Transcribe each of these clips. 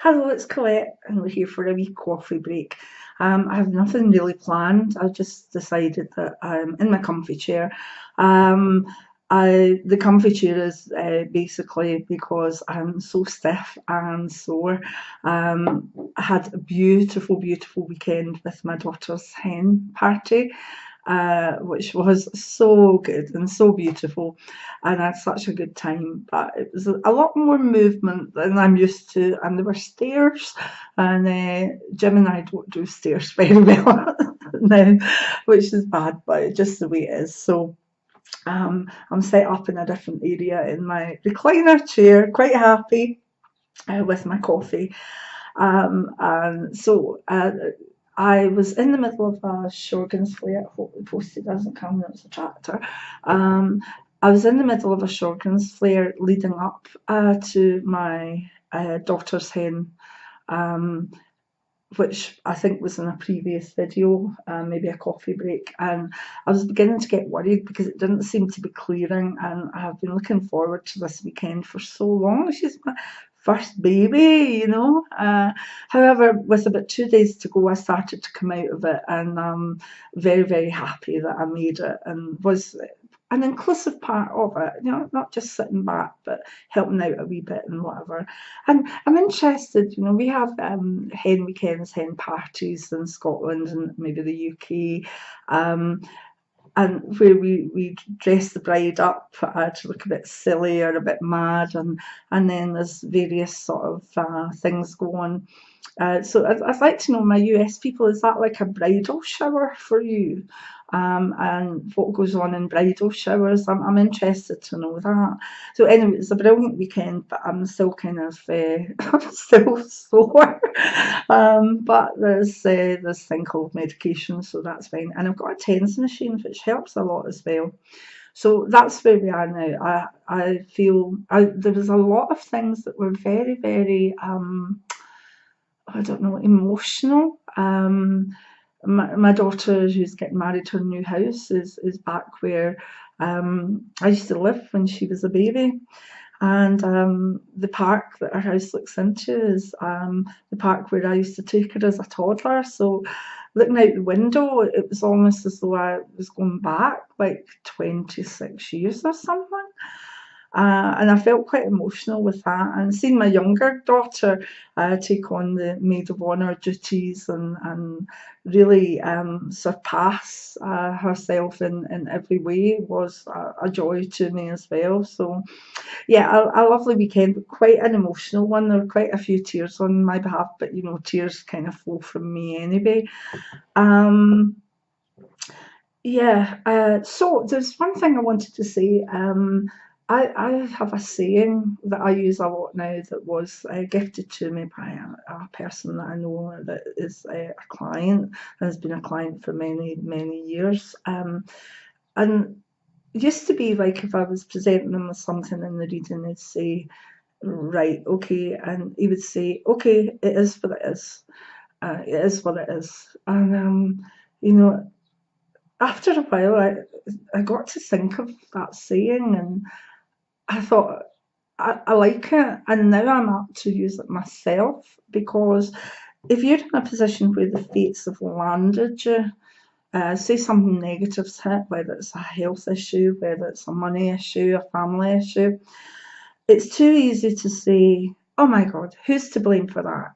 Hello, it's Colette, and we're here for a wee coffee break. I have nothing really planned. I just decided that I'm in my comfy chair. Um, the comfy chair is basically because I'm so stiff and sore. I had a beautiful, beautiful weekend with my daughter's hen party, which was so good and so beautiful, and I had such a good time. But it was a lot more movement than I'm used to, and there were stairs, and Jim and I don't do stairs very well now, which is bad, but it's just the way it is. So I'm set up in a different area in my recliner chair, quite happy with my coffee. And so I was in the middle of a Shorgan's flare. I hope the postie doesn't come, it's a tractor. I was in the middle of a Shorgan's flare leading up to my daughter's hen, um, which I think was in a previous video, maybe a coffee break, and I was beginning to get worried because it didn't seem to be clearing, and I have been looking forward to this weekend for so long. She's my first baby, you know. However, with about 2 days to go, I started to come out of it, and I'm very, very happy that I made it and was an inclusive part of it, you know, not just sitting back, but helping out a wee bit and whatever. And I'm interested, you know, we have hen weekends, hen parties in Scotland and maybe the UK, and where we dress the bride up to look a bit silly or a bit mad, and then there's various sort of things go on. So I'd like to know, my US people, is that like a bridal shower for you? And what goes on in bridal showers? I'm interested to know that. So anyway, it's a brilliant weekend, but I'm still kind of I'm still sore. But there's this thing called medication, so that's fine. And I've got a TENS machine, which helps a lot as well. So that's where we are now. I feel there was a lot of things that were very, very I don't know, emotional. My daughter, who's getting married to her new house, is back where I used to live when she was a baby. And the park that our house looks into is the park where I used to take her as a toddler. So looking out the window, it was almost as though I was going back like 26 years or something. And I felt quite emotional with that. And seeing my younger daughter take on the maid of honour duties and really surpass herself in every way was a joy to me as well. So, yeah, a lovely weekend, but quite an emotional one. There were quite a few tears on my behalf, but you know, tears kind of flow from me anyway. Um, yeah, so there's one thing I wanted to say. I have a saying that I use a lot now that was gifted to me by a person that I know that is a client and has been a client for many, many years. And it used to be like if I was presenting them with something in the reading, they'd say, right, okay. And he would say, okay, it is what it is. It is what it is. And, you know, after a while, I got to think of that saying, and I thought, I like it, and now I'm up to use it myself, because if you're in a position where the fates have landed you, say something negative's hit, whether it's a health issue, whether it's a money issue, a family issue, it's too easy to say, oh my God, who's to blame for that?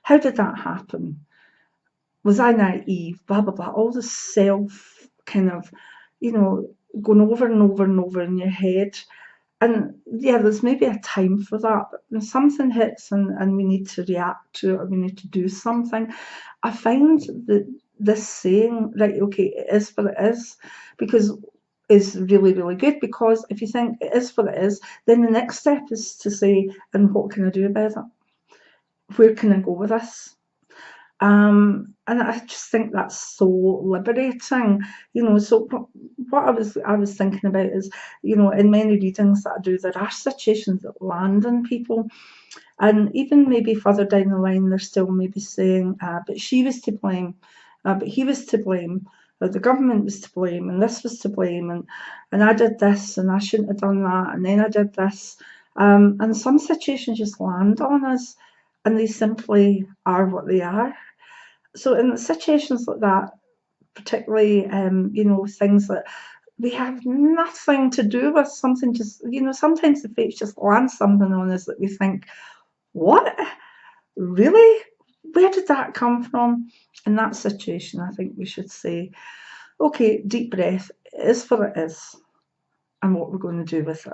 How did that happen? Was I naive? Blah, blah, blah. All the self kind of, you know, going over and over and over in your head. And yeah, there's maybe a time for that. But when something hits and we need to react to it, or we need to do something, I find that this saying, right, okay, it is what it is, because is really, really good. Because if you think it is what it is, then the next step is to say, and what can I do about it? Where can I go with this? And I just think that's so liberating, you know. So what I was thinking about is, you know, in many readings that I do, there are situations that land on people, and even maybe further down the line, they're still maybe saying, but she was to blame, but he was to blame, or the government was to blame, and this was to blame, and I did this, and I shouldn't have done that, and then I did this, and some situations just land on us. and they simply are what they are. So in situations like that, particularly, things that we have nothing to do with, something just, sometimes the fates just land something on us that we think, what? Really? Where did that come from? In that situation, I think we should say, okay, deep breath, it is what it is, and what we're going to do with it.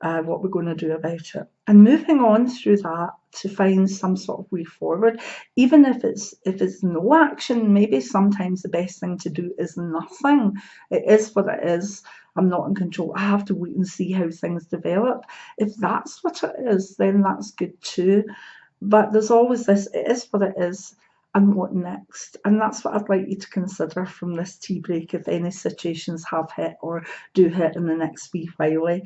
What we're going to do about it, and moving on through that to find some sort of way forward. Even if it's no action, maybe sometimes the best thing to do is nothing. It is what it is. I'm not in control. I have to wait and see how things develop. If that's what it is, then that's good too. But there's always this, it is what it is, and what next? And that's what I'd like you to consider from this tea break, if any situations have hit or do hit in the next wee while.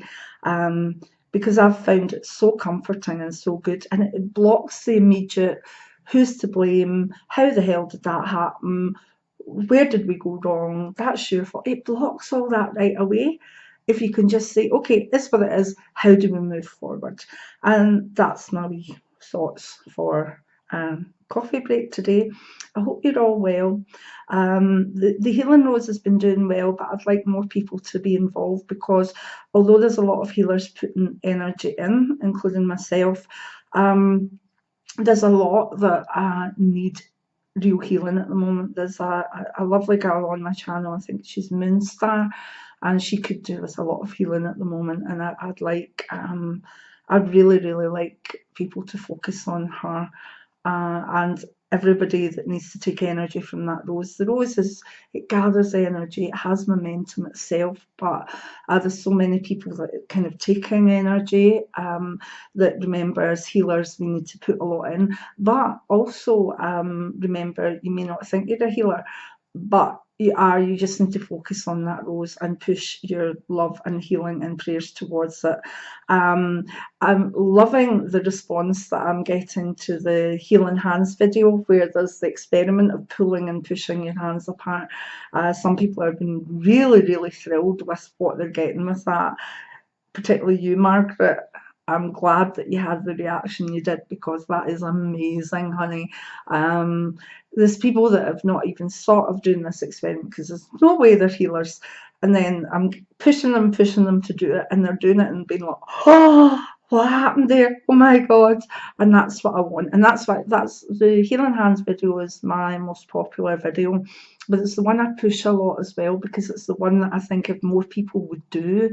Because I've found it so comforting and so good, and it blocks the immediate, who's to blame, how the hell did that happen, where did we go wrong, that's your fault. It blocks all that right away. If you can just say, okay, this is what it is, how do we move forward? And that's my wee thoughts for coffee break today. I hope you're all well. The Healing Rose has been doing well, but I'd like more people to be involved, because although there's a lot of healers putting energy in, including myself, there's a lot that need real healing at the moment. There's a lovely girl on my channel, I think she's Moonstar, and she could do with a lot of healing at the moment, and I'd really, really like people to focus on her, and everybody that needs to take energy from that rose. The rose it gathers energy, it has momentum itself, but there's so many people that are kind of taking energy, that, remember, as healers we need to put a lot in, but also remember, you may not think you're a healer, but you just need to focus on that rose and push your love and healing and prayers towards it. I'm loving the response that I'm getting to the healing hands video, where there's the experiment of pulling and pushing your hands apart. Some people have been really, really thrilled with what they're getting with that, particularly you, Margaret. I'm glad that you had the reaction you did, because that is amazing, honey. There's people that have not even thought of doing this experiment because there's no way they're healers. And then I'm pushing them to do it, and they're doing it and being like, oh, what happened there? Oh my God. And that's what I want. And that's the Healing Hands video is my most popular video. But it's the one I push a lot as well, because it's the one that I think if more people would do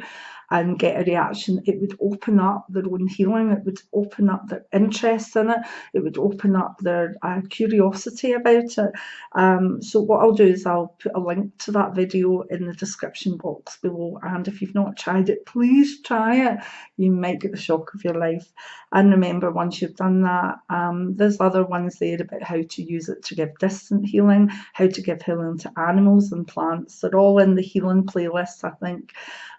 and get a reaction, it would open up their own healing, it would open up their interest in it, it would open up their curiosity about it. So what I'll do is I'll put a link to that video in the description box below, and if you've not tried it, please try it. You might get the shock of your life. And remember, once you've done that, there's other ones there about how to use it to give distant healing, how to give healing to animals and plants. They're all in the healing playlist, I think.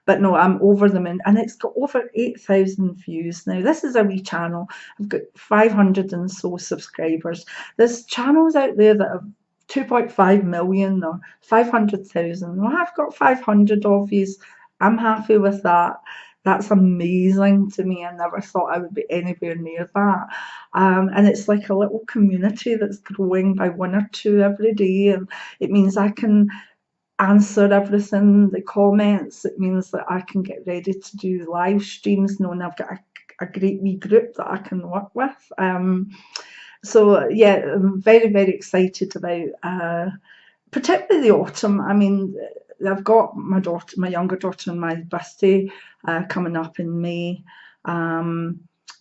But no, I'm over the moon, and it's got over 8,000 views now. This is a wee channel. I've got 500 and so subscribers. There's channels out there that have 2.5 million or 500,000. Well, I've got 500 of these. I'm happy with that. That's amazing to me. I never thought I would be anywhere near that. And it's like a little community that's growing by 1 or 2 every day, and it means I can answer everything, the comments. It means that I can get ready to do live streams, knowing I've got a great wee group that I can work with. So yeah, I'm very, very excited about particularly the autumn. I mean, I've got my younger daughter and my birthday coming up in May.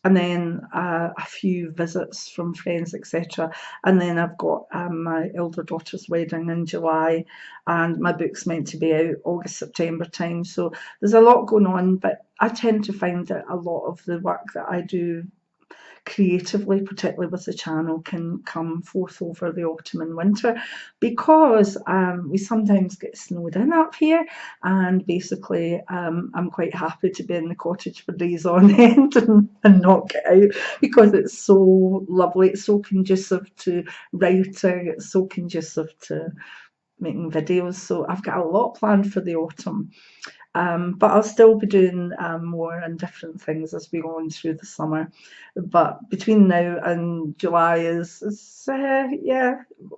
And then a few visits from friends, etc. And then I've got my elder daughter's wedding in July, and my book's meant to be out August, September time. So there's a lot going on, but I tend to find that a lot of the work that I do creatively, particularly with the channel, can come forth over the autumn and winter, because we sometimes get snowed in up here, and basically I'm quite happy to be in the cottage for days on end and not get out, because it's so lovely, it's so conducive to writing, it's so conducive to making videos. So I've got a lot planned for the autumn. But I'll still be doing more and different things as we go on through the summer. But between now and July yeah,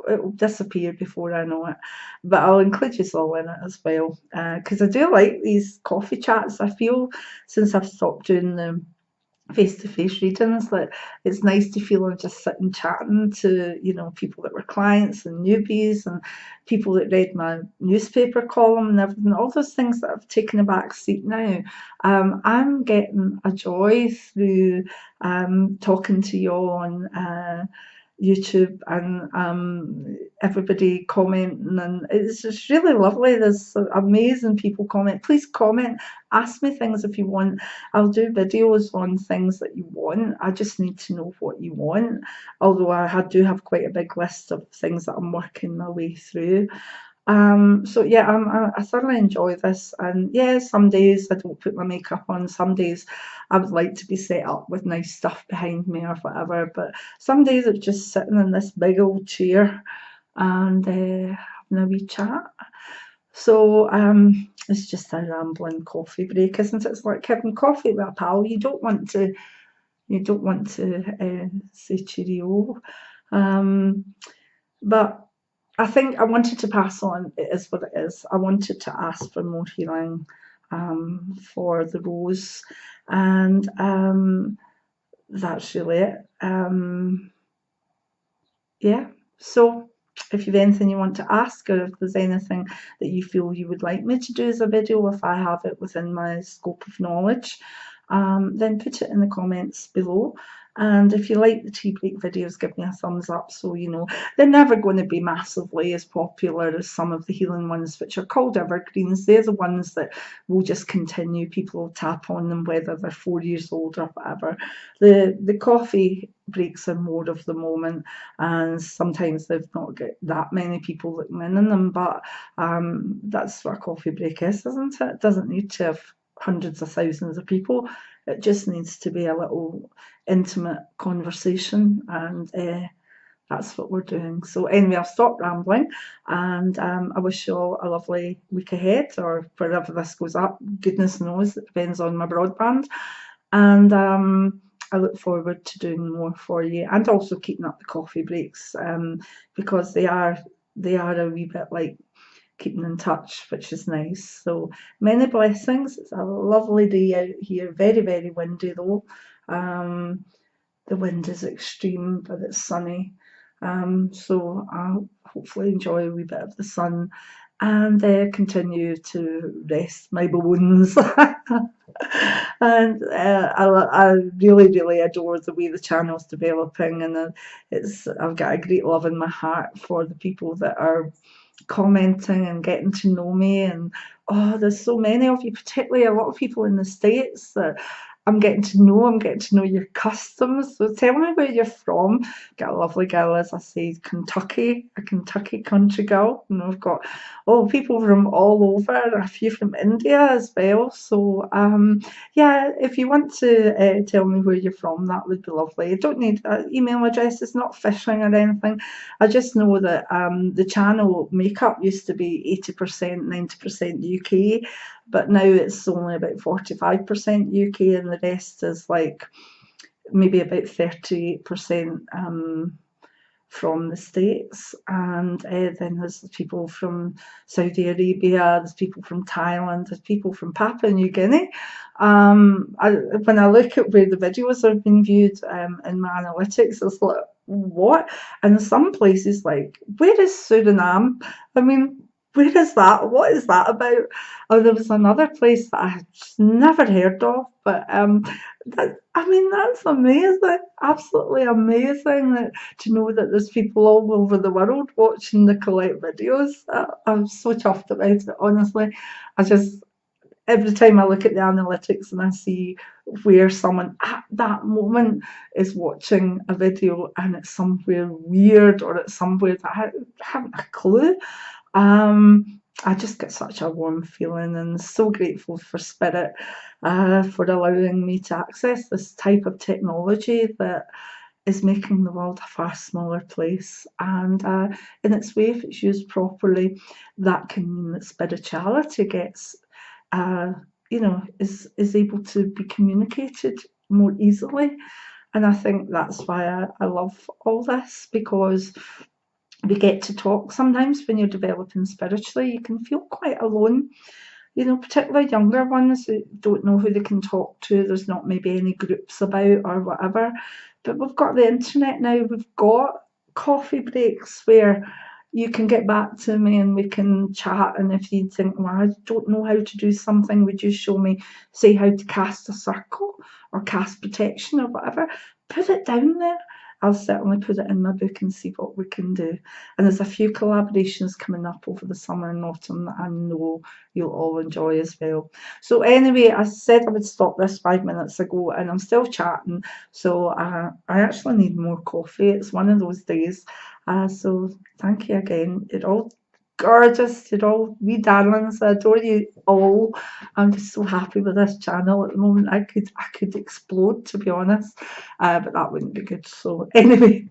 it'll disappear before I know it. But I'll include you all in it as well, because I do like these coffee chats. I feel since I've stopped doing them face-to-face readings that it's nice to feel I'm just sitting chatting to people that were clients and newbies and people that read my newspaper column and everything, all those things that have taken a back seat now. I'm getting a joy through talking to you on YouTube and everybody commenting, and it's just really lovely. There's amazing people comment. Please comment, ask me things if you want. I'll do videos on things that you want. I just need to know what you want, although I do have quite a big list of things that I'm working my way through. So yeah, I thoroughly enjoy this, and yeah, some days I don't put my makeup on, some days I would like to be set up with nice stuff behind me or whatever, but some days it's just sitting in this big old chair and having a wee chat. So it's just a rambling coffee break, isn't it? It's like having coffee with a pal. You don't want to say cheerio, but I think I wanted to pass on, it is what it is. I wanted to ask for more healing for the rose, and that's really it. Yeah, so if you've anything you want to ask, or if there's anything that you feel you would like me to do as a video, if I have it within my scope of knowledge, then put it in the comments below. And if you like the tea break videos, give me a thumbs up. So they're never going to be massively as popular as some of the healing ones, which are called evergreens. They're the ones that will just continue. People will tap on them whether they're 4 years old or whatever. The coffee breaks are more of the moment, and sometimes they've not got that many people looking in them, but that's what a coffee break is, isn't it? It doesn't need to have hundreds of thousands of people. It just needs to be a little intimate conversation, and that's what we're doing. So anyway, I'll stop rambling, and I wish you all a lovely week ahead, or wherever this goes up. Goodness knows, it depends on my broadband. And I look forward to doing more for you, and also keeping up the coffee breaks, because they are a wee bit like keeping in touch, which is nice. So many blessings. It's a lovely day out here. Very, very windy though. The wind is extreme, but it's sunny. So I'll hopefully enjoy a wee bit of the sun and continue to rest my bones. And I really, really adore the way the channel's developing, and I've got a great love in my heart for the people that are commenting and getting to know me. And there's so many of you, particularly a lot of people in the States that I'm getting to know your customs. So tell me where you're from. Got a lovely girl, as I say, Kentucky, a Kentucky country girl. And we've got people from all over, a few from India as well. So yeah, if you want to tell me where you're from, that would be lovely. I don't need an email address. It's not phishing or anything. I just know that the channel makeup used to be 80%, 90% UK, but now it's only about 45% UK, and the rest is like maybe about 38% from the States. And then there's people from Saudi Arabia, there's people from Thailand, there's people from Papua New Guinea. When I look at where the videos have been viewed in my analytics, it's like, what? And some places, like, where is Suriname? I mean, where is that? What is that about? Oh, there was another place that I had just never heard of, but that's amazing, absolutely amazing to know that there's people all over the world watching the Colette videos. I'm so chuffed about it, honestly. Every time I look at the analytics and I see where someone at that moment is watching a video and it's somewhere weird or it's somewhere that I haven't a clue, I just get such a warm feeling, and so grateful for Spirit for allowing me to access this type of technology that is making the world a far smaller place. And in its way, if it's used properly, that can mean that spirituality gets you know, is able to be communicated more easily. And I think that's why I love all this, because we get to talk. Sometimes when you're developing spiritually, you can feel quite alone, you know, particularly younger ones who don't know who they can talk to. There's not maybe any groups about or whatever. But we've got the internet now. We've got coffee breaks where you can get back to me and we can chat. And if you think, well, I don't know how to do something, would you show me, say, how to cast a circle or cast protection or whatever? Put it down there. I'll certainly put it in my book and see what we can do. And there's a few collaborations coming up over the summer and autumn that I know you'll all enjoy as well. So anyway, I said I would stop this 5 minutes ago and I'm still chatting. So I actually need more coffee. It's one of those days. So thank you again. You're all gorgeous. You're all wee darlings. I adore you all. I'm just so happy with this channel at the moment. I could explode, to be honest, but that wouldn't be good. So anyway,